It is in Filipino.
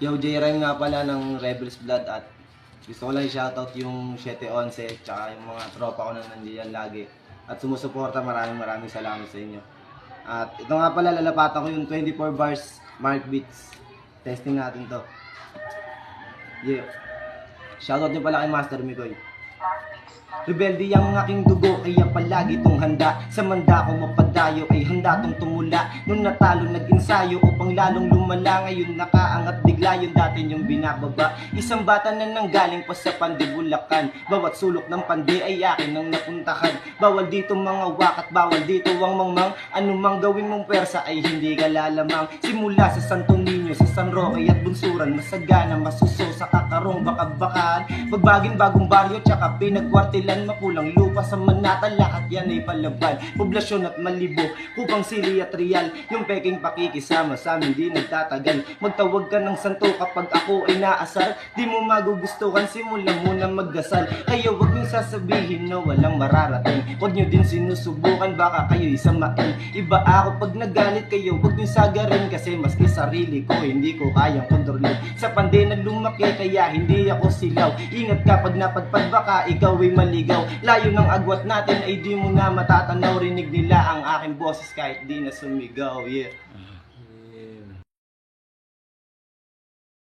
Yo, J-Rhyme nga pala ng Rebels Blood at gusto ko lang i-shoutout yung 711 tsaka yung mga tropa ko na nandiyan lagi at sumusuporta. Maraming salamat sa inyo. At ito nga pala, lalapatan ko yung 24 bars Mark Beats. Testing natin to. Yeah. Shoutout nyo pala kay Master Mikoy. Rebelde ang aking dugo, kaya palagi tong handa. Sa manda ko mapadayo, ay handa tong tumula. Nung natalo nag-ensayo, upang lalong lumala. Ngayon nakaangat bigla yung dati yung binababa. Isang bata na nanggaling pa sa pandibulakan. Bawat sulok ng pandi ay akin ang napuntahan. Bawal dito mga wakat, bawal dito ang mangmang. Anumang gawin mong persa ay hindi ka lalamang. Simula sa Santo Niño, sa San Roque at Bunsuran, masagana, masuso sa kakarong bakag-bakaan. Pagbaging bagong baryo, tsaka pinagkwartilan. Mapulang lupa sa Manata, lahat yan ay palaban. Poblasyon at malibo, upang sili at real. Yung peking pakikisama sa amin di nagtatagal. Magtawag ka ng santo kapag ako ay naasar. Di mo magugustuhan, simulan mo na magdasal. Kaya wag nyo sasabihin na walang mararating. Wag nyo din sinusubukan, baka kayo'y samain. Iba ako pag nagalit kayo, wag nyo sagarin. Kasi maski sarili ko, hindi ko kayang kontrolin. Sa pande na lumaki, kaya hindi ako silaw. Ingat ka pag napadpad, baka ikaw ay maligaw. Layo ng agwat natin ay di mo na matatanaw. Rinig nila ang aking boses kahit di na sumigaw. Yeah.